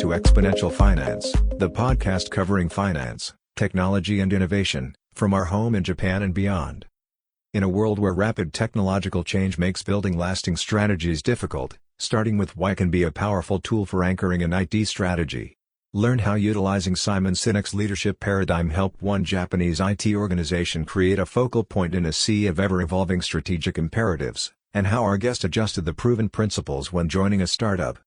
to Exponential Finance, the podcast covering finance, technology and innovation, from our home in Japan and beyond. In a world where rapid technological change makes building lasting strategies difficult, starting with why can be a powerful tool for anchoring an IT strategy. Learn how utilizing Simon Sinek's leadership paradigm helped one Japanese IT organization create a focal point in a sea of ever-evolving strategic imperatives, and how our guest adjusted the proven principles when joining a startup.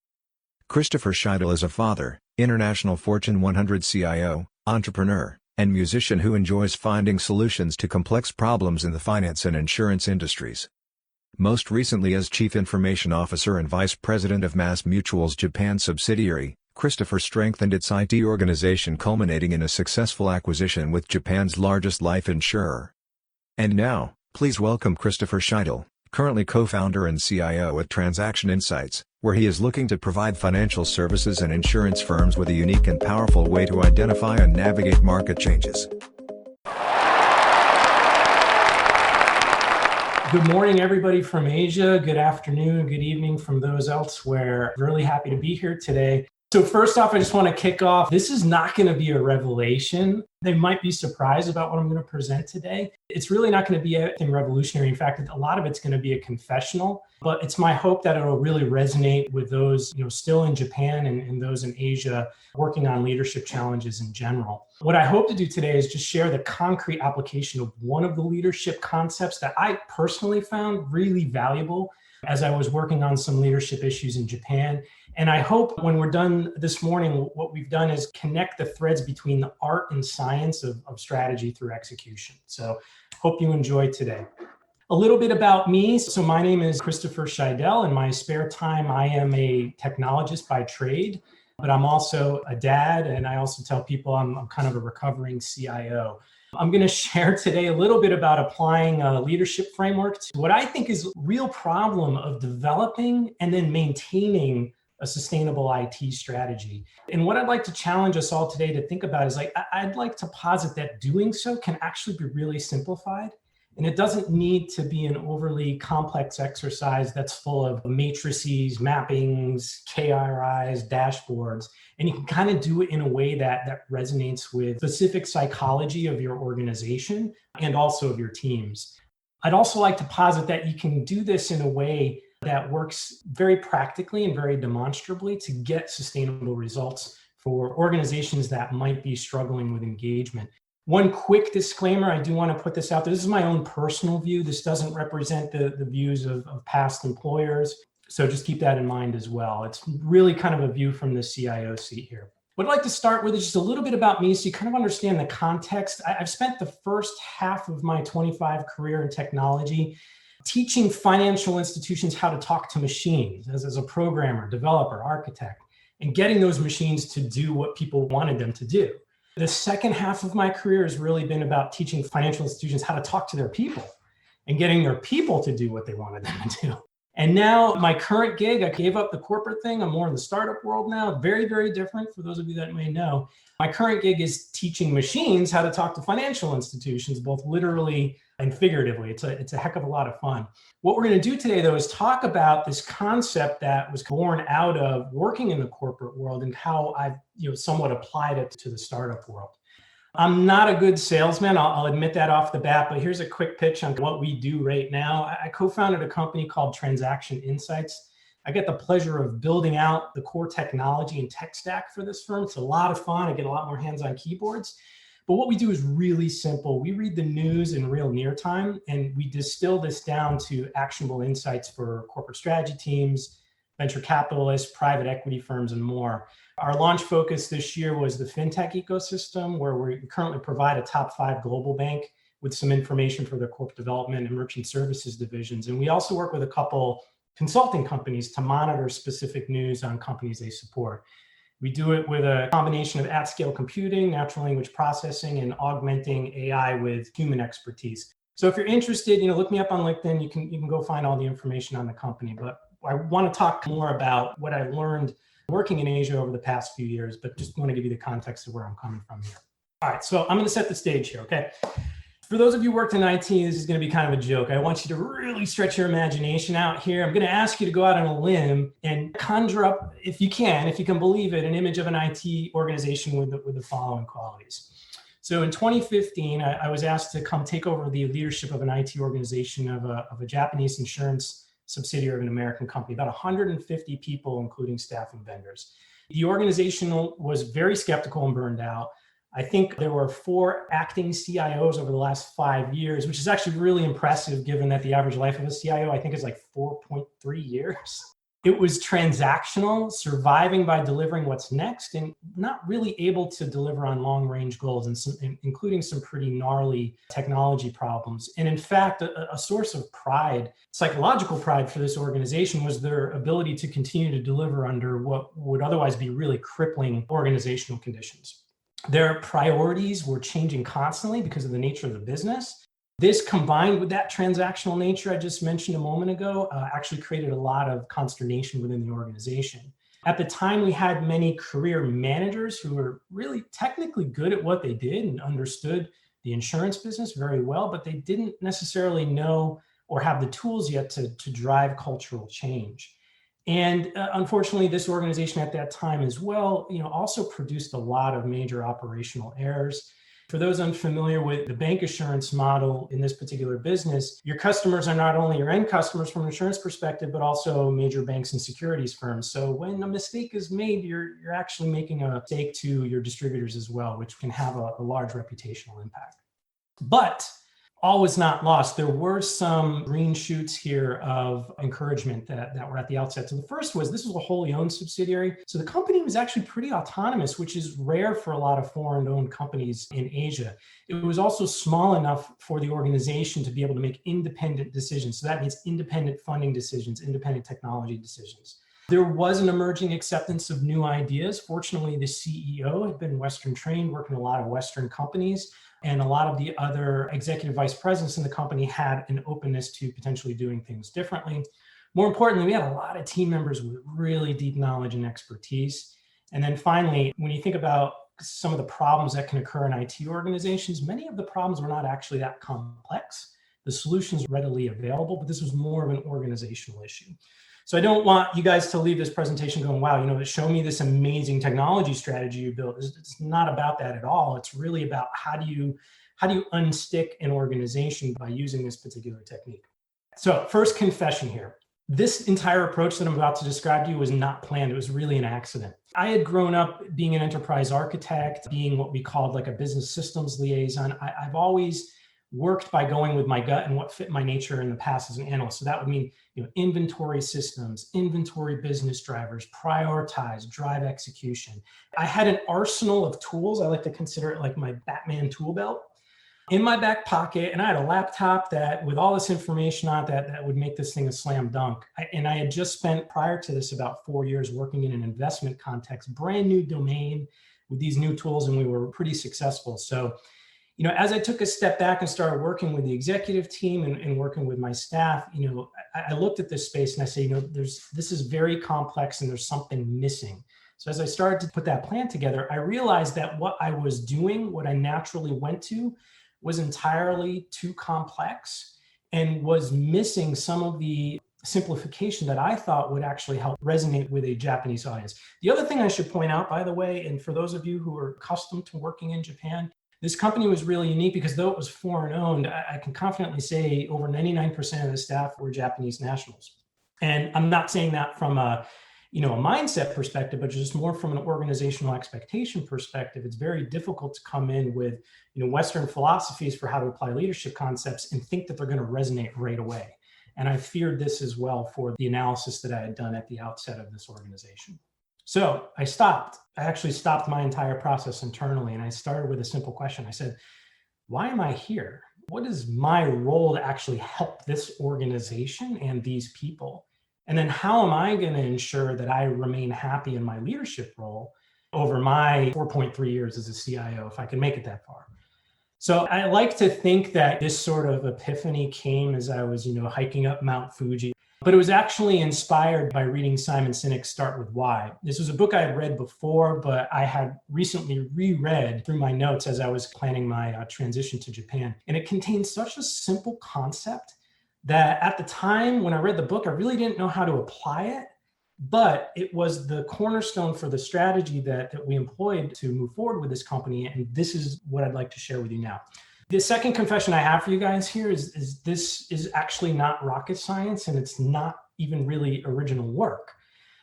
Christopher Scheidel is a father, international Fortune 100 CIO, entrepreneur, and musician who enjoys finding solutions to complex problems in the finance and insurance industries. Most recently as Chief Information Officer and Vice President of MassMutual's Japan subsidiary, Christopher strengthened its IT organization, culminating in a successful acquisition with Japan's largest life insurer. And now, please welcome Christopher Scheidel, currently co-founder and CIO at Transaction Insights, where he is looking to provide financial services and insurance firms with a unique and powerful way to identify and navigate market changes. Good morning, everybody from Asia. Good afternoon, good evening from those elsewhere. Really happy to be here today. So first off, I just want to kick off. This is not going to be a revelation. They might be surprised about what I'm going to present today. It's really not going to be anything revolutionary. In fact, a lot of it's going to be a confessional, but it's my hope that it'll really resonate with those, still in Japan and those in Asia working on leadership challenges in general. What I hope to do today is just share the concrete application of one of the leadership concepts that I personally found really valuable as I was working on some leadership issues in Japan. And I hope when we're done this morning, what we've done is connect the threads between the art and science of strategy through execution. So hope you enjoy today. A little bit about me. So my name is Christopher Scheidel. In my spare time, I am a technologist by trade, but I'm also a dad. And I also tell people I'm kind of a recovering CIO. I'm going to share today a little bit about applying a leadership framework to what I think is a real problem of developing and then maintaining a sustainable IT strategy. And what I'd like to challenge us all today to think about is I'd like to posit that doing so can actually be really simplified. And it doesn't need to be an overly complex exercise that's full of matrices, mappings, KRIs, dashboards. And you can kind of do it in a way that resonates with specific psychology of your organization and also of your teams. I'd also like to posit that you can do this in a way that works very practically and very demonstrably to get sustainable results for organizations that might be struggling with engagement. One quick disclaimer, I do want to put this out there. This is my own personal view. This doesn't represent the views of past employers. So just keep that in mind as well. It's really kind of a view from the CIO seat here. What I'd like to start with is just a little bit about me so you kind of understand the context. I've spent the first half of my 25 career in technology teaching financial institutions how to talk to machines as a programmer, developer, architect, and getting those machines to do what people wanted them to do. The second half of my career has really been about teaching financial institutions how to talk to their people and getting their people to do what they wanted them to do. And now my current gig, I gave up the corporate thing. I'm more in the startup world now. Very, very different for those of you that may know. My current gig is teaching machines how to talk to financial institutions, both literally and figuratively. It's a heck of a lot of fun. What we're going to do today, though, is talk about this concept that was born out of working in the corporate world and how I've somewhat applied it to the startup world. I'm not a good salesman, I'll admit that off the bat, but here's a quick pitch on what we do right now. I co-founded a company called Transaction Insights. I get the pleasure of building out the core technology and tech stack for this firm. It's a lot of fun. I get a lot more hands-on keyboards. But what we do is really simple. We read the news in real near time, and we distill this down to actionable insights for corporate strategy teams, venture capitalists, private equity firms, and more. Our launch focus this year was the FinTech ecosystem, where we currently provide a top 5 global bank with some information for their corporate development and merchant services divisions. And we also work with a couple consulting companies to monitor specific news on companies they support. We do it with a combination of at-scale computing, natural language processing, and augmenting AI with human expertise. So if you're interested, look me up on LinkedIn. You can go find all the information on the company. But I want to talk more about what I've learned working in Asia over the past few years, but just want to give you the context of where I'm coming from here. All right, so I'm going to set the stage here, okay? For those of you who worked in IT, this is going to be kind of a joke. I want you to really stretch your imagination out here. I'm going to ask you to go out on a limb and conjure up, if you can believe it, an image of an IT organization with the following qualities. So in 2015, I was asked to come take over the leadership of an IT organization of a Japanese insurance subsidiary of an American company, about 150 people, including staff and vendors. The organization was very skeptical and burned out. I think there were 4 acting CIOs over the last 5 years, which is actually really impressive given that the average life of a CIO, I think, is like 4.3 years. It was transactional, surviving by delivering what's next, and not really able to deliver on long-range goals, including some pretty gnarly technology problems. And in fact, a source of pride, psychological pride for this organization, was their ability to continue to deliver under what would otherwise be really crippling organizational conditions. Their priorities were changing constantly because of the nature of the business. This, combined with that transactional nature I just mentioned a moment ago, actually created a lot of consternation within the organization. At the time, we had many career managers who were really technically good at what they did and understood the insurance business very well, but they didn't necessarily know or have the tools yet to drive cultural change. And unfortunately, this organization at that time as well, also produced a lot of major operational errors. For those unfamiliar with the bank assurance model in this particular business, your customers are not only your end customers from an insurance perspective, but also major banks and securities firms. So when a mistake is made, you're actually making a mistake to your distributors as well, which can have a large reputational impact. But all was not lost. There were some green shoots here of encouragement that were at the outset. So the first was, this was a wholly owned subsidiary. So the company was actually pretty autonomous, which is rare for a lot of foreign-owned companies in Asia. It was also small enough for the organization to be able to make independent decisions. So that means independent funding decisions, independent technology decisions. There was an emerging acceptance of new ideas. Fortunately, the CEO had been Western trained, working in a lot of Western companies. And a lot of the other executive vice presidents in the company had an openness to potentially doing things differently. More importantly, we had a lot of team members with really deep knowledge and expertise. And then finally, when you think about some of the problems that can occur in IT organizations, many of the problems were not actually that complex. The solutions were readily available, but this was more of an organizational issue. So I don't want you guys to leave this presentation going, wow, show me this amazing technology strategy you built. It's not about that at all. It's really about how do you unstick an organization by using this particular technique. So first confession here. This entire approach that I'm about to describe to you was not planned. It was really an accident. I had grown up being an enterprise architect, being what we called like a business systems liaison. I've always worked by going with my gut and what fit my nature in the past as an analyst. So that would mean, inventory systems, inventory business drivers, prioritize, drive execution. I had an arsenal of tools. I like to consider it like my Batman tool belt in my back pocket. And I had a laptop that with all this information on it, that would make this thing a slam dunk. And I had just spent prior to this about 4 years working in an investment context, brand new domain with these new tools, and we were pretty successful. So as I took a step back and started working with the executive team and working with my staff, I looked at this space and I say, this is very complex and there's something missing. So as I started to put that plan together, I realized that what I was doing, what I naturally went to, was entirely too complex and was missing some of the simplification that I thought would actually help resonate with a Japanese audience. The other thing I should point out, by the way, and for those of you who are accustomed to working in Japan, this company was really unique because though it was foreign owned, I can confidently say over 99% of the staff were Japanese nationals. And I'm not saying that from a mindset perspective, but just more from an organizational expectation perspective. It's very difficult to come in with, Western philosophies for how to apply leadership concepts and think that they're going to resonate right away. And I feared this as well for the analysis that I had done at the outset of this organization. So I actually stopped my entire process internally. And I started with a simple question. I said, why am I here? What is my role to actually help this organization and these people? And then how am I going to ensure that I remain happy in my leadership role over my 4.3 years as a CIO, if I can make it that far? So I like to think that this sort of epiphany came as I was, hiking up Mount Fuji. But it was actually inspired by reading Simon Sinek's Start With Why. This was a book I had read before, but I had recently reread through my notes as I was planning my transition to Japan. And it contains such a simple concept that at the time when I read the book, I really didn't know how to apply it. But it was the cornerstone for the strategy that we employed to move forward with this company. And this is what I'd like to share with you now. The second confession I have for you guys here is this is actually not rocket science, and it's not even really original work.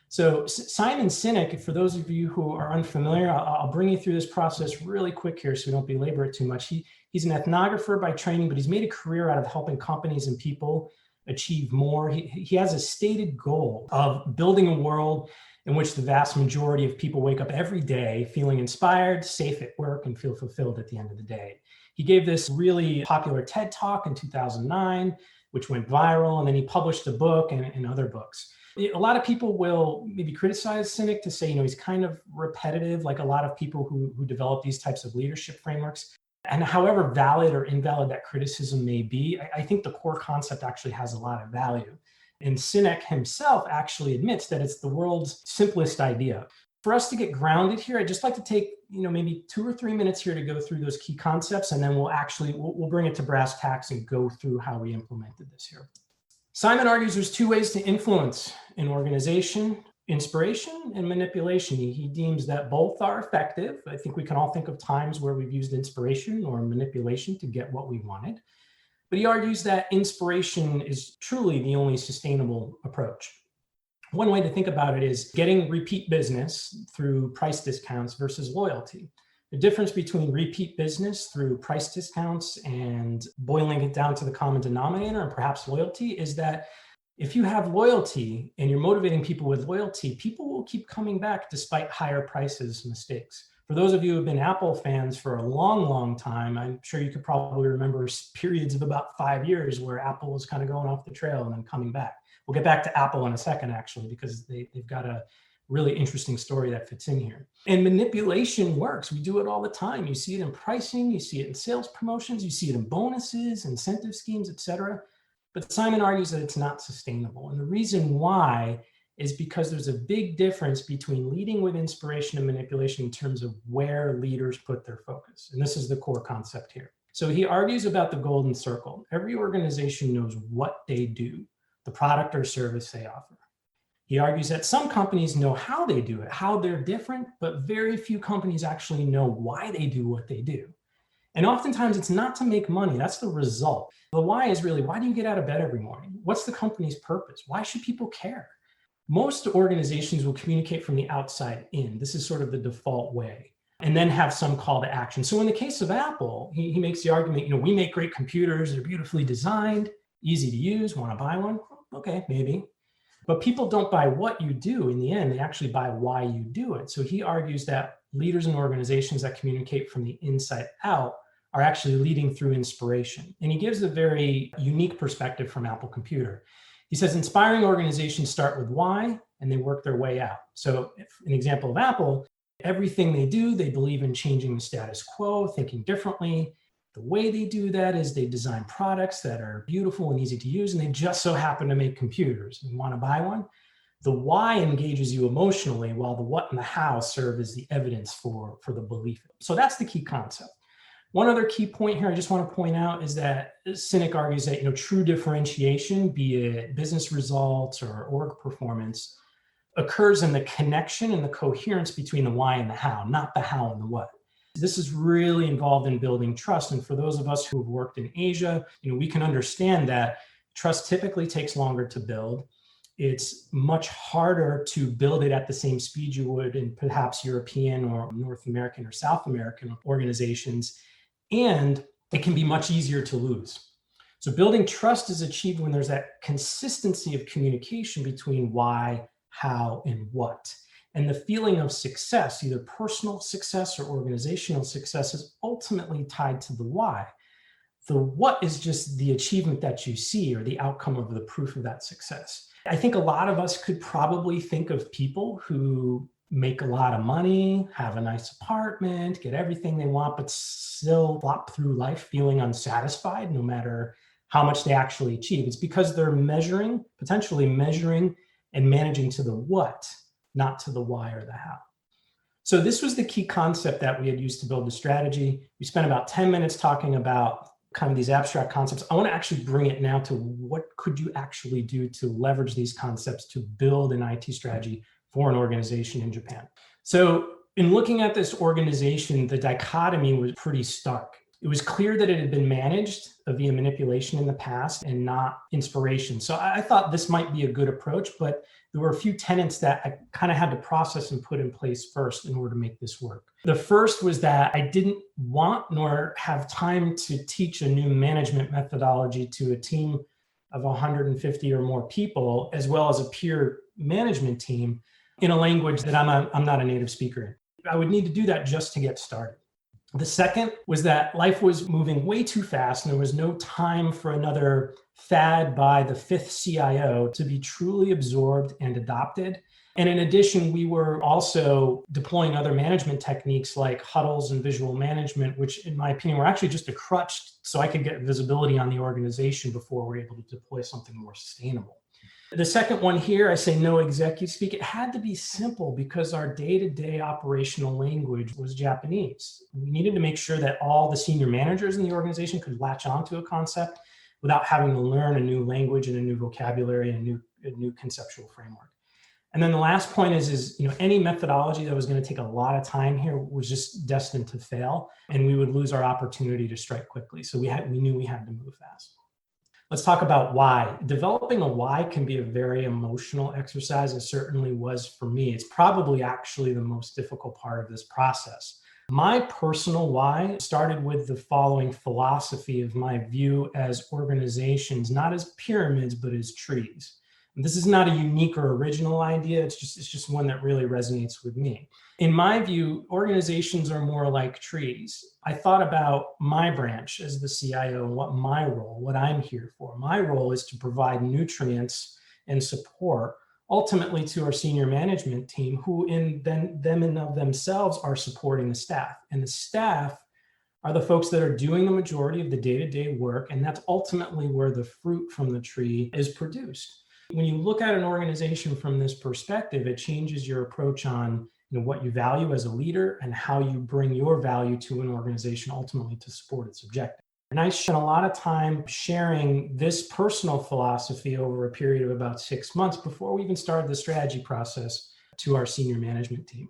So Simon Sinek, for those of you who are unfamiliar, I'll bring you through this process really quick here so we don't belabor it too much. He's an ethnographer by training, but he's made a career out of helping companies and people achieve more. He has a stated goal of building a world in which the vast majority of people wake up every day feeling inspired, safe at work, and feel fulfilled at the end of the day. He gave this really popular TED Talk in 2009, which went viral, and then he published a book and other books. A lot of people will maybe criticize Sinek to say, he's kind of repetitive, like a lot of people who develop these types of leadership frameworks. And however valid or invalid that criticism may be, I think the core concept actually has a lot of value. And Sinek himself actually admits that it's the world's simplest idea. For us to get grounded here, I'd just like to take, maybe 2 or 3 minutes here to go through those key concepts, and then we'll bring it to brass tacks and go through how we implemented this here. Simon argues there's 2 ways to influence an organization: inspiration and manipulation. He deems that both are effective. I think we can all think of times where we've used inspiration or manipulation to get what we wanted. But he argues that inspiration is truly the only sustainable approach. One way to think about it is getting repeat business through price discounts versus loyalty. The difference between repeat business through price discounts and boiling it down to the common denominator and perhaps loyalty is that if you have loyalty and you're motivating people with loyalty, people will keep coming back despite higher prices, mistakes. For those of you who have been Apple fans for a long, long time, I'm sure you could probably remember periods of about 5 years where Apple was kind of going off the trail and then coming back. We'll get back to Apple in a second, actually, because they've got a really interesting story that fits in here. And manipulation works. We do it all the time. You see it in pricing, you see it in sales promotions, you see it in bonuses, incentive schemes, et cetera. But Simon argues that it's not sustainable. And the reason why is because there's a big difference between leading with inspiration and manipulation in terms of where leaders put their focus. And this is the core concept here. So he argues about the golden circle. Every organization knows what they do, the product or service they offer. He argues that some companies know how they do it, how they're different, but very few companies actually know why they do what they do. And oftentimes it's not to make money, that's the result. The why is really, why do you get out of bed every morning? What's the company's purpose? Why should people care? Most organizations will communicate from the outside in. This is sort of the default way, and then have some call to action. So in the case of Apple, he makes the argument, we make great computers, they're beautifully designed, easy to use, want to buy one? Okay, maybe. But people don't buy what you do in the end, they actually buy why you do it. So he argues that leaders and organizations that communicate from the inside out are actually leading through inspiration. And he gives a very unique perspective from Apple Computer. He says inspiring organizations start with why, and they work their way out. So an example of Apple, everything they do, they believe in changing the status quo, thinking differently. The way they do that is they design products that are beautiful and easy to use, and they just so happen to make computers. You want to buy one? The why engages you emotionally, while the what and the how serve as the evidence for the belief. So that's the key concept. One other key point here I just want to point out is that Sinek argues that true differentiation, be it business results or org performance, occurs in the connection and the coherence between the why and the how, not the how and the what. This is really involved in building trust. And for those of us who have worked in Asia, we can understand that trust typically takes longer to build. It's much harder to build it at the same speed you would in perhaps European or North American or South American organizations. And it can be much easier to lose. So building trust is achieved when there's that consistency of communication between why, how, and what. And the feeling of success, either personal success or organizational success, is ultimately tied to the why. The what is just the achievement that you see or the outcome of the proof of that success. I think a lot of us could probably think of people who make a lot of money, have a nice apartment, get everything they want, but still flop through life feeling unsatisfied no matter how much they actually achieve. It's because they're potentially measuring and managing to the what, not to the why or the how. So this was the key concept that we had used to build the strategy. We spent about 10 minutes talking about kind of these abstract concepts. I want to actually bring it now to what could you actually do to leverage these concepts to build an IT strategy for an organization in Japan. So in looking at this organization, the dichotomy was pretty stark. It was clear that it had been managed via manipulation in the past and not inspiration. So I thought this might be a good approach, but there were a few tenets that I kind of had to process and put in place first in order to make this work. The first was that I didn't want nor have time to teach a new management methodology to a team of 150 or more people, as well as a peer management team in a language that I'm not a native speaker in. I would need to do that just to get started. The second was that life was moving way too fast and there was no time for another fad by the fifth CIO to be truly absorbed and adopted. And in addition, we were also deploying other management techniques like huddles and visual management, which in my opinion were actually just a crutch so I could get visibility on the organization before we're able to deploy something more sustainable. The second one here, I say no executive speak. It had to be simple because our day-to-day operational language was Japanese. We needed to make sure that all the senior managers in the organization could latch onto a concept without having to learn a new language and a new vocabulary and a new conceptual framework. And then the last point is any methodology that was going to take a lot of time here was just destined to fail, and we would lose our opportunity to strike quickly. So we knew we had to move fast. Let's talk about why. Developing a why can be a very emotional exercise. It certainly was for me. It's probably actually the most difficult part of this process. My personal why started with the following philosophy of my view as organizations, not as pyramids, but as trees. And this is not a unique or original idea. It's just one that really resonates with me. In my view, organizations are more like trees. I thought about my branch as the CIO and what I'm here for. My role is to provide nutrients and support ultimately to our senior management team, who them and of themselves are supporting the staff. And the staff are the folks that are doing the majority of the day-to-day work. And that's ultimately where the fruit from the tree is produced. When you look at an organization from this perspective, it changes your approach on what you value as a leader and how you bring your value to an organization ultimately to support its objective. And I spent a lot of time sharing this personal philosophy over a period of about 6 months before we even started the strategy process to our senior management team.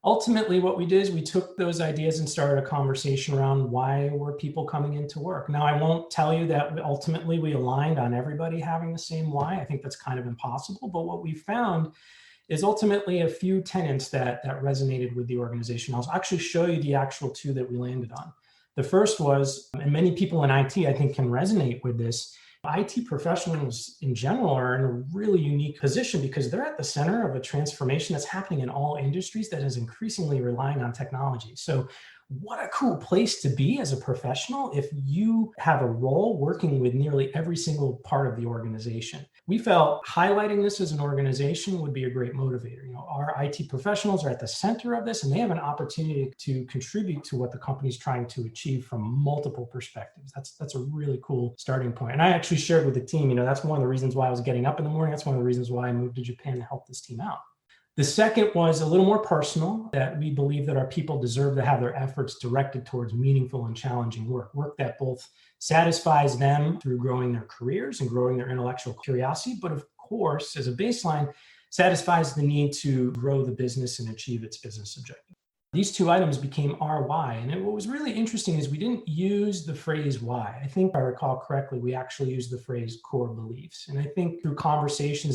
Ultimately, what we did is we took those ideas and started a conversation around why were people coming into work. Now, I won't tell you that ultimately we aligned on everybody having the same why. I think that's kind of impossible. But what we found is ultimately a few tenets that resonated with the organization. I'll actually show you the actual two that we landed on. The first was, and many people in IT, I think, can resonate with this, IT professionals in general are in a really unique position because they're at the center of a transformation that's happening in all industries that is increasingly relying on technology. So what a cool place to be as a professional if you have a role working with nearly every single part of the organization. We felt highlighting this as an organization would be a great motivator. Our IT professionals are at the center of this, and they have an opportunity to contribute to what the company's trying to achieve from multiple perspectives. That's a really cool starting point. And I actually shared with the team, that's one of the reasons why I was getting up in the morning. That's one of the reasons why I moved to Japan to help this team out. The second was a little more personal, that we believe that our people deserve to have their efforts directed towards meaningful and challenging work that both satisfies them through growing their careers and growing their intellectual curiosity, but of course, as a baseline, satisfies the need to grow the business and achieve its business objective. These two items became our why. And what was really interesting is we didn't use the phrase why. I think if I recall correctly, we actually used the phrase core beliefs. And I think through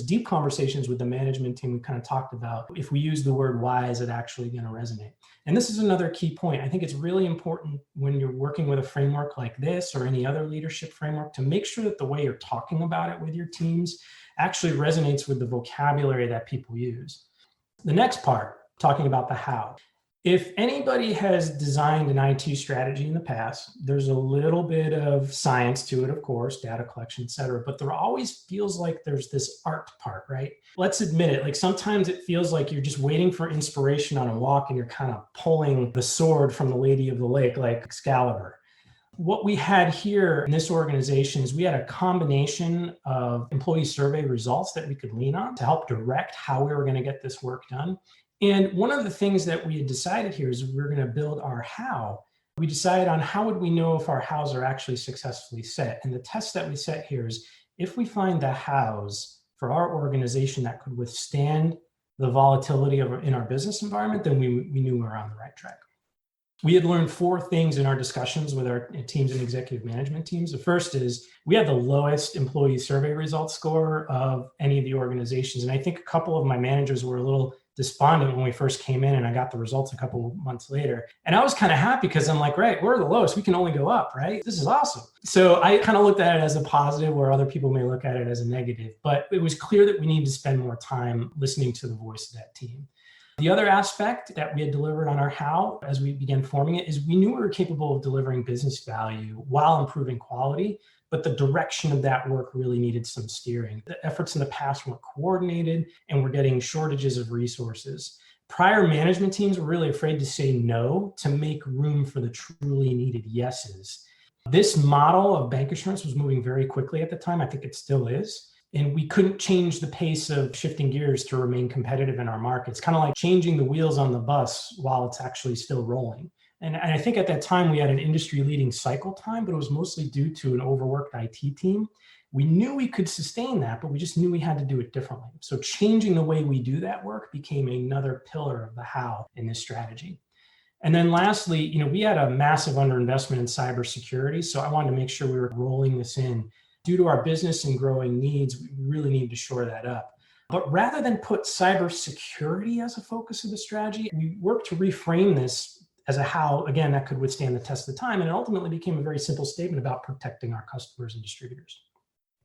deep conversations with the management team, we kind of talked about if we use the word why, is it actually going to resonate? And this is another key point. I think it's really important when you're working with a framework like this or any other leadership framework to make sure that the way you're talking about it with your teams actually resonates with the vocabulary that people use. The next part, talking about the how. If anybody has designed an IT strategy in the past, there's a little bit of science to it, of course, data collection, et cetera, but there always feels like there's this art part, right? Let's admit it. Like sometimes it feels like you're just waiting for inspiration on a walk and you're kind of pulling the sword from the Lady of the Lake, like Excalibur. What we had here in this organization is we had a combination of employee survey results that we could lean on to help direct how we were going to get this work done. And one of the things that we had decided here is we're going to build our how. We decided on how would we know if our hows are actually successfully set. And the test that we set here is if we find the hows for our organization that could withstand the volatility in our business environment, then we knew we were on the right track. We had learned 4 things in our discussions with our teams and executive management teams. The first is we had the lowest employee survey results score of any of the organizations. And I think a couple of my managers were a little despondent when we first came in and I got the results a couple of months later. And I was kind of happy because I'm like, right, we're the lowest. We can only go up, right? This is awesome. So I kind of looked at it as a positive where other people may look at it as a negative. But it was clear that we needed to spend more time listening to the voice of that team. The other aspect that we had delivered on our how as we began forming it is we knew we were capable of delivering business value while improving quality, but the direction of that work really needed some steering. The efforts in the past weren't coordinated and we're getting shortages of resources. Prior management teams were really afraid to say no to make room for the truly needed yeses. This model of bank assurance was moving very quickly at the time. I think it still is. And we couldn't change the pace of shifting gears to remain competitive in our markets, kind of like changing the wheels on the bus while it's actually still rolling. And I think at that time we had an industry-leading cycle time, but it was mostly due to an overworked IT team. We knew we could sustain that, but we just knew we had to do it differently. So changing the way we do that work became another pillar of the how in this strategy. And then lastly, we had a massive underinvestment in cybersecurity. So I wanted to make sure we were rolling this in. Due to our business and growing needs, we really need to shore that up. But rather than put cybersecurity as a focus of the strategy, we worked to reframe this as a how, again, that could withstand the test of time. And it ultimately became a very simple statement about protecting our customers and distributors.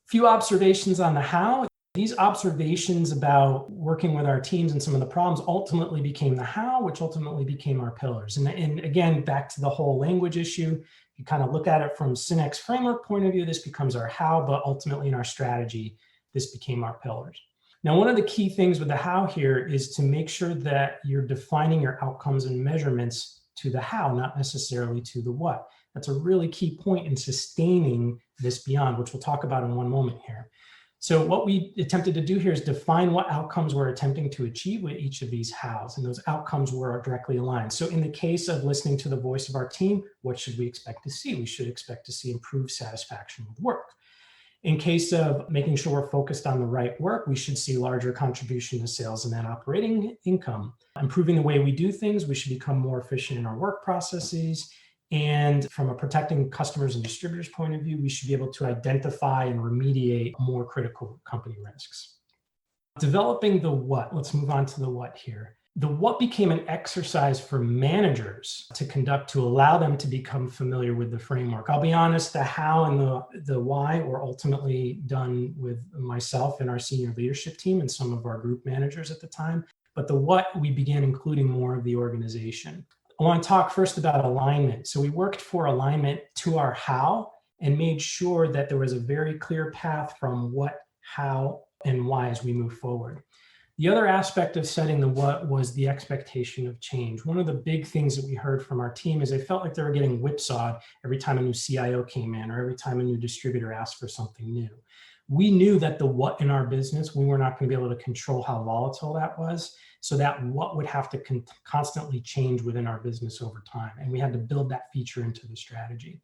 A few observations on the how. These observations about working with our teams and some of the problems ultimately became the how, which ultimately became our pillars. And again, back to the whole language issue, you kind of look at it from Sinek's framework point of view, this becomes our how, but ultimately in our strategy, this became our pillars. Now, one of the key things with the how here is to make sure that you're defining your outcomes and measurements to the how, not necessarily to the what. That's a really key point in sustaining this beyond, which we'll talk about in one moment here. So what we attempted to do here is define what outcomes we're attempting to achieve with each of these hows, and those outcomes were directly aligned. So in the case of listening to the voice of our team, what should we expect to see? We should expect to see improved satisfaction with work. In case of making sure we're focused on the right work, we should see larger contribution to sales and net operating income. Improving the way we do things, we should become more efficient in our work processes. And from a protecting customers and distributors point of view, we should be able to identify and remediate more critical company risks. Developing the what. Let's move on to the what here. The what became an exercise for managers to conduct to allow them to become familiar with the framework. I'll be honest, the how and the why were ultimately done with myself and our senior leadership team and some of our group managers at the time. But the what, we began including more of the organization. I want to talk first about alignment. So we worked for alignment to our how and made sure that there was a very clear path from what, how, and why as we move forward. The other aspect of setting the what was the expectation of change. One of the big things that we heard from our team is they felt like they were getting whipsawed every time a new CIO came in or every time a new distributor asked for something new. We knew that the what in our business, we were not going to be able to control how volatile that was. So that what would have to constantly change within our business over time. And we had to build that feature into the strategy.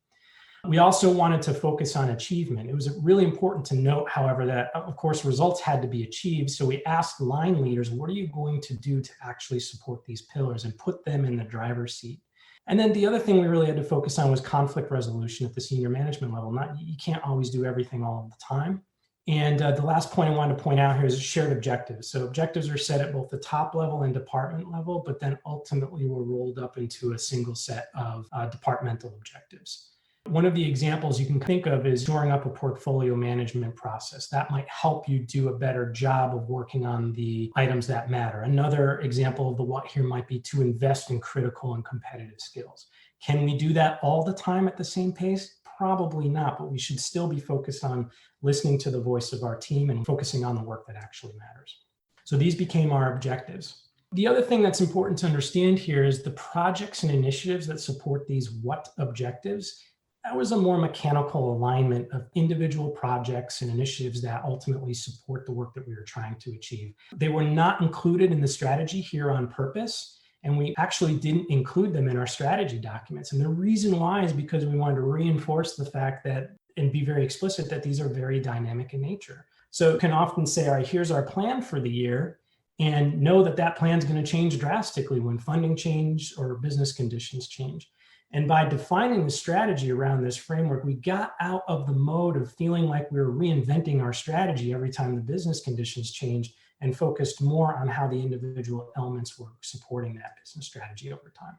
We also wanted to focus on achievement. It was really important to note, however, that of course results had to be achieved. So we asked line leaders, what are you going to do to actually support these pillars and put them in the driver's seat? And then the other thing we really had to focus on was conflict resolution at the senior management level. You can't always do everything all of the time. And the last point I wanted to point out here is shared objectives. So objectives are set at both the top level and department level, but then ultimately were rolled up into a single set of departmental objectives. One of the examples you can think of is drawing up a portfolio management process. That might help you do a better job of working on the items that matter. Another example of the what here might be to invest in critical and competitive skills. Can we do that all the time at the same pace? Probably not, but we should still be focused on listening to the voice of our team and focusing on the work that actually matters. So these became our objectives. The other thing that's important to understand here is the projects and initiatives that support these what objectives. That was a more mechanical alignment of individual projects and initiatives that ultimately support the work that we were trying to achieve. They were not included in the strategy here on purpose, and we actually didn't include them in our strategy documents. And the reason why is because we wanted to reinforce the fact that, and be very explicit, that these are very dynamic in nature. So you can often say, all right, here's our plan for the year, and know that that plan is going to change drastically when funding change or business conditions change. And by defining the strategy around this framework, we got out of the mode of feeling like we were reinventing our strategy every time the business conditions changed and focused more on how the individual elements were supporting that business strategy over time.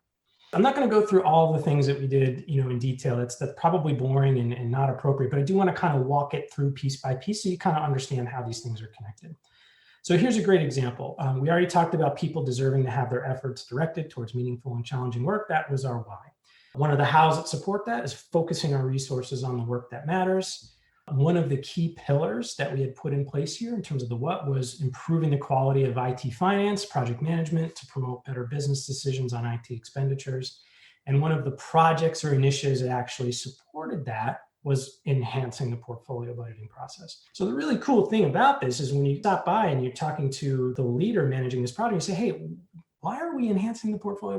I'm not going to go through all the things that we did, in detail. That's probably boring and not appropriate, but I do want to kind of walk it through piece by piece so you kind of understand how these things are connected. So here's a great example. We already talked about people deserving to have their efforts directed towards meaningful and challenging work. That was our why. One of the hows that support that is focusing our resources on the work that matters. One of the key pillars that we had put in place here in terms of the what was improving the quality of IT finance, project management to promote better business decisions on IT expenditures. And one of the projects or initiatives that actually supported that was enhancing the portfolio budgeting process. So the really cool thing about this is when you stop by and you're talking to the leader managing this project, you say, hey, why are we enhancing the portfolio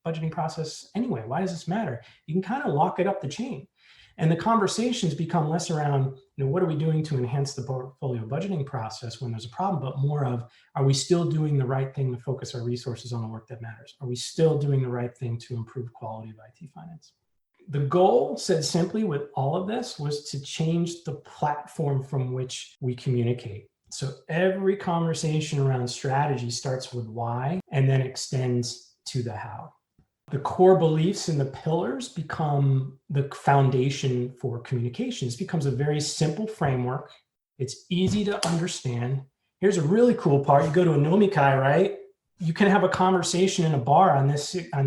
budgeting process anyway? Why does this matter? You can kind of walk it up the chain. And the conversations become less around, what are we doing to enhance the portfolio budgeting process when there's a problem, but more of, are we still doing the right thing to focus our resources on the work that matters? Are we still doing the right thing to improve quality of IT finance? The goal, said simply, with all of this was to change the platform from which we communicate. So every conversation around strategy starts with why and then extends to the how. The core beliefs and the pillars become the foundation for communications. It becomes a very simple framework. It's easy to understand. Here's a really cool part. You go to a nomikai, right? You can have a conversation in a bar on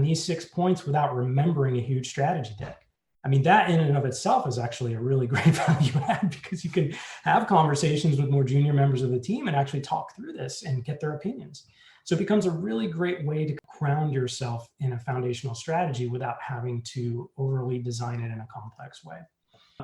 these 6 points without remembering a huge strategy deck. I mean, that in and of itself is actually a really great value add because you can have conversations with more junior members of the team and actually talk through this and get their opinions. So it becomes a really great way to ground yourself in a foundational strategy without having to overly design it in a complex way.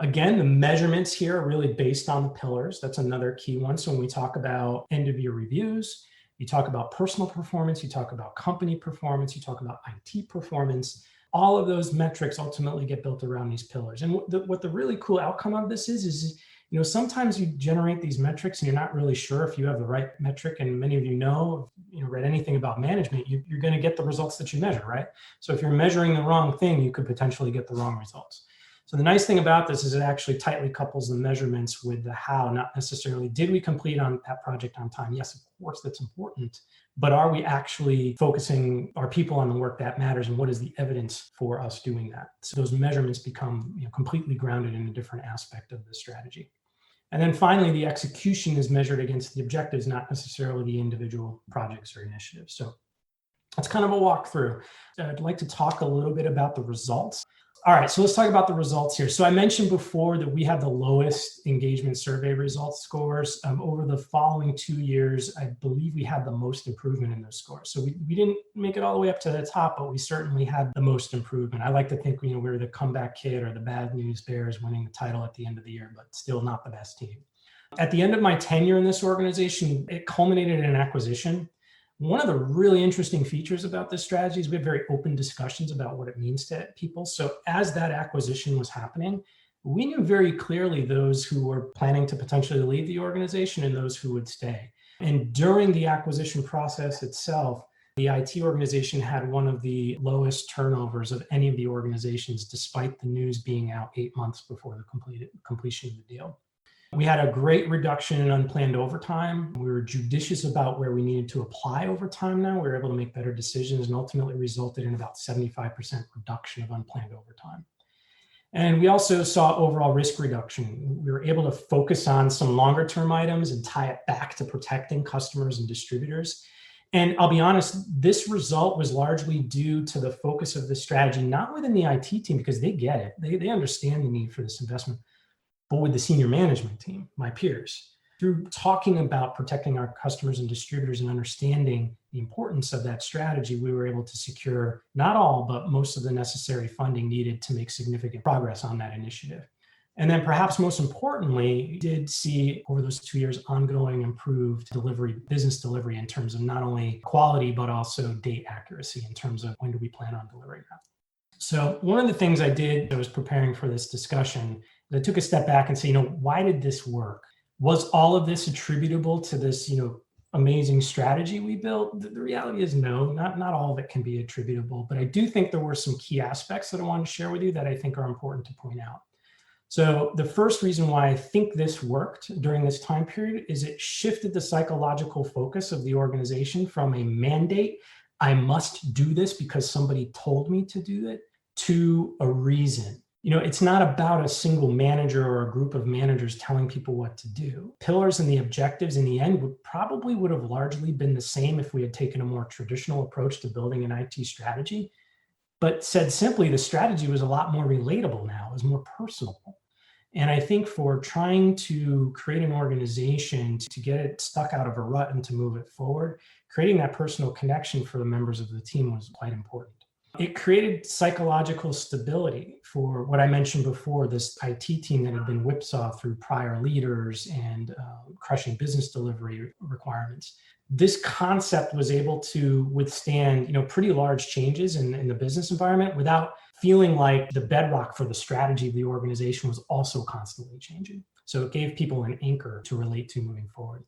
Again, the measurements here are really based on the pillars. That's another key one. So when we talk about end of year reviews, you talk about personal performance, you talk about company performance, you talk about IT performance. All of those metrics ultimately get built around these pillars. And what the really cool outcome of this is sometimes you generate these metrics and you're not really sure if you have the right metric. And many of read anything about management, you're going to get the results that you measure, right? So if you're measuring the wrong thing, you could potentially get the wrong results. So the nice thing about this is it actually tightly couples the measurements with the how, not necessarily did we complete on that project on time? Yes, of course, that's important. But are we actually focusing our people on the work that matters, and what is the evidence for us doing that? So those measurements become completely grounded in a different aspect of the strategy. And then finally, the execution is measured against the objectives, not necessarily the individual projects or initiatives. So that's kind of a walkthrough. I'd like to talk a little bit about the results. All right, so let's talk about the results here. So I mentioned before that we had the lowest engagement survey results scores. Over the following 2 years, I believe we had the most improvement in those scores. So we didn't make it all the way up to the top, but we certainly had the most improvement. I like to think we were the comeback kid or the bad news bears winning the title at the end of the year, but still not the best team. At the end of my tenure in this organization, it culminated in an acquisition. One of the really interesting features about this strategy is we have very open discussions about what it means to people. So as that acquisition was happening, we knew very clearly those who were planning to potentially leave the organization and those who would stay. And during the acquisition process itself, the IT organization had one of the lowest turnovers of any of the organizations, despite the news being out 8 months before the completion of the deal. We had a great reduction in unplanned overtime. We were judicious about where we needed to apply overtime now. We were able to make better decisions and ultimately resulted in about 75% reduction of unplanned overtime. And we also saw overall risk reduction. We were able to focus on some longer term items and tie it back to protecting customers and distributors. And I'll be honest, this result was largely due to the focus of the strategy, not within the IT team, because they get it. They understand the need for this investment, but with the senior management team, my peers. Through talking about protecting our customers and distributors and understanding the importance of that strategy, we were able to secure not all, but most of the necessary funding needed to make significant progress on that initiative. And then perhaps most importantly, we did see over those 2 years ongoing improved delivery, business delivery in terms of not only quality, but also date accuracy in terms of when do we plan on delivering that. So one of the things I did as I was preparing for this discussion, I took a step back and say, why did this work? Was all of this attributable to this, amazing strategy we built? The reality is no, not all of it can be attributable, but I do think there were some key aspects that I wanted to share with you that I think are important to point out. So the first reason why I think this worked during this time period is it shifted the psychological focus of the organization from a mandate, I must do this because somebody told me to do it, to a reason. It's not about a single manager or a group of managers telling people what to do. Pillars and the objectives in the end would have largely been the same if we had taken a more traditional approach to building an IT strategy. But said simply, the strategy was a lot more relatable now. It was more personal. And I think for trying to create an organization to get it stuck out of a rut and to move it forward, creating that personal connection for the members of the team was quite important. It created psychological stability for what I mentioned before, this IT team that had been whipsawed through prior leaders and crushing business delivery requirements. This concept was able to withstand, pretty large changes in the business environment without feeling like the bedrock for the strategy of the organization was also constantly changing. So it gave people an anchor to relate to moving forward.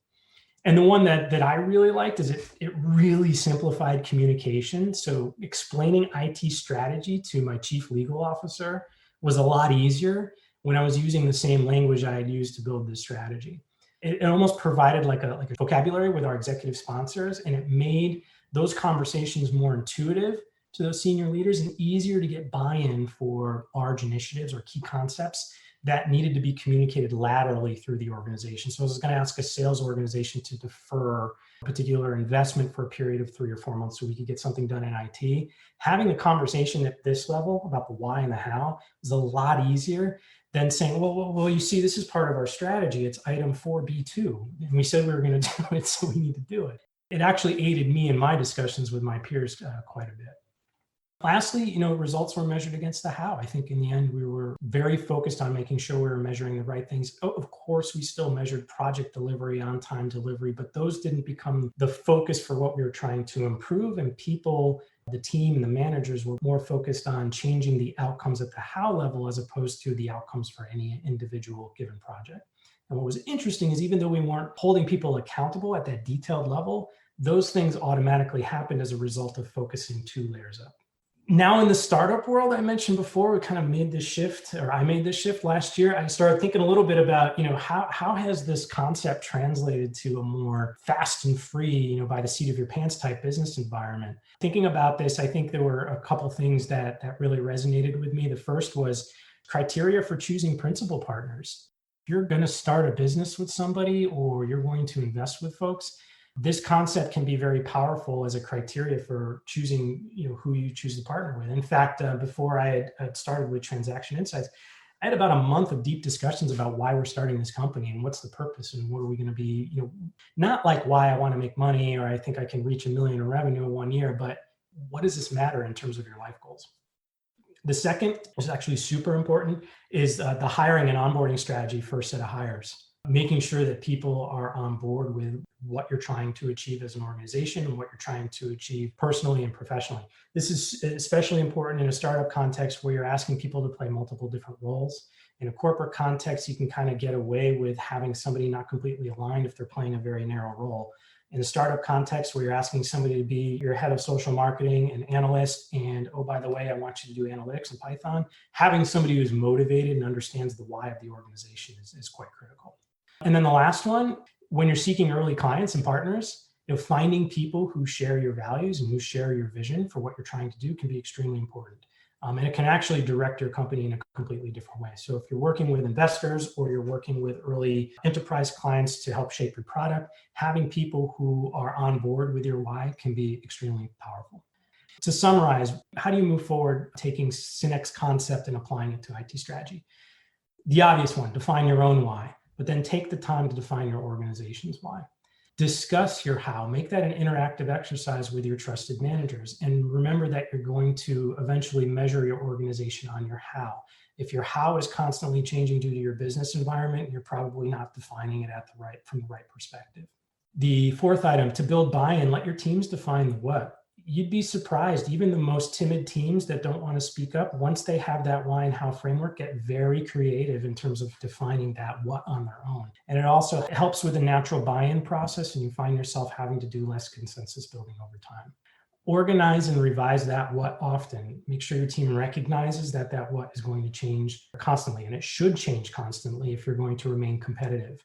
And the one that I really liked is it really simplified communication. So explaining IT strategy to my chief legal officer was a lot easier when I was using the same language I had used to build this strategy. It almost provided like a vocabulary with our executive sponsors, and it made those conversations more intuitive to those senior leaders and easier to get buy-in for large initiatives or key concepts that needed to be communicated laterally through the organization. So I was going to ask a sales organization to defer a particular investment for a period of 3 or 4 months so we could get something done in IT. Having a conversation at this level about the why and the how is a lot easier than saying, well, you see, this is part of our strategy. It's item 4B2. And we said we were going to do it, so we need to do it. It actually aided me in my discussions with my peers quite a bit. Lastly, results were measured against the how. I think in the end, we were very focused on making sure we were measuring the right things. Of course, we still measured project delivery, on-time delivery, but those didn't become the focus for what we were trying to improve. And people, the team and the managers were more focused on changing the outcomes at the how level as opposed to the outcomes for any individual given project. And what was interesting is even though we weren't holding people accountable at that detailed level, those things automatically happened as a result of focusing 2 layers up. Now in the startup world, I mentioned before, we kind of made this shift, or I made this shift last year. I started thinking a little bit about, how has this concept translated to a more fast and free, by the seat of your pants type business environment? Thinking about this, I think there were a couple things that really resonated with me. The first was criteria for choosing principal partners. If you're going to start a business with somebody or you're going to invest with folks, this concept can be very powerful as a criteria for choosing, who you choose to partner with. In fact, before I had started with Transaction Insights, I had about a month of deep discussions about why we're starting this company and what's the purpose and what are we going to be, not like why I want to make money or I think I can reach $1 million in revenue in 1 year, but what does this matter in terms of your life goals? The second, which is actually super important, is the hiring and onboarding strategy for a set of hires. Making sure that people are on board with what you're trying to achieve as an organization and what you're trying to achieve personally and professionally. This is especially important in a startup context where you're asking people to play multiple different roles. In a corporate context, you can kind of get away with having somebody not completely aligned if they're playing a very narrow role. In a startup context where you're asking somebody to be your head of social marketing and analyst, and oh, by the way, I want you to do analytics in Python, having somebody who's motivated and understands the why of the organization is quite critical. And then the last one, when you're seeking early clients and partners, finding people who share your values and who share your vision for what you're trying to do can be extremely important. And it can actually direct your company in a completely different way. So if you're working with investors or you're working with early enterprise clients to help shape your product, having people who are on board with your why can be extremely powerful. To summarize, how do you move forward taking Sinek's concept and applying it to IT strategy? The obvious one, define your own why, but then take the time to define your organization's why. Discuss your how. Make that an interactive exercise with your trusted managers. And remember that you're going to eventually measure your organization on your how. If your how is constantly changing due to your business environment, you're probably not defining it from the right perspective. The fourth item, to build buy-in, let your teams define the what. You'd be surprised, even the most timid teams that don't want to speak up, once they have that why and how framework, get very creative in terms of defining that what on their own. And it also helps with the natural buy-in process, and you find yourself having to do less consensus building over time. Organize and revise that what often. Make sure your team recognizes that what is going to change constantly, and it should change constantly if you're going to remain competitive.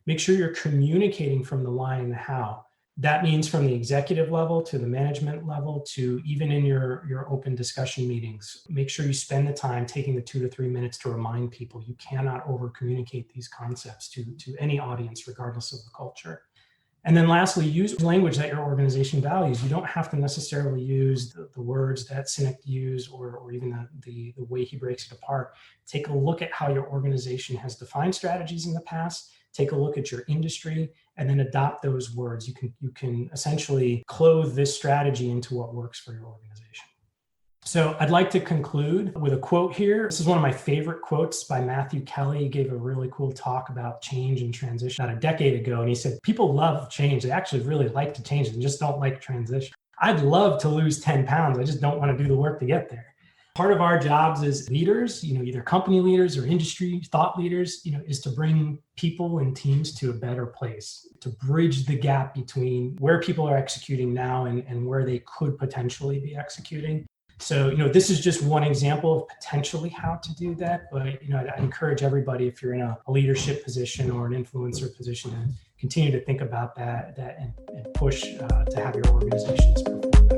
Make sure you're communicating from the why and the how. That means from the executive level to the management level to even in your open discussion meetings. Make sure you spend the time taking the 2 to 3 minutes to remind people you cannot over communicate these concepts to any audience, regardless of the culture. And then lastly, use language that your organization values. You don't have to necessarily use the words that Sinek used or even the way he breaks it apart. Take a look at how your organization has defined strategies in the past. Take a look at your industry and then adopt those words. You can essentially clothe this strategy into what works for your organization. So I'd like to conclude with a quote here. This is one of my favorite quotes by Matthew Kelly. He gave a really cool talk about change and transition about a decade ago. And he said, people love change. They actually really like to change and just don't like transition. I'd love to lose 10 pounds. I just don't want to do the work to get there. Part of our jobs as leaders, either company leaders or industry thought leaders, is to bring people and teams to a better place, to bridge the gap between where people are executing now and where they could potentially be executing. So, this is just one example of potentially how to do that. But, I encourage everybody, if you're in a leadership position or an influencer position, to continue to think about that and push to have your organizations perform better.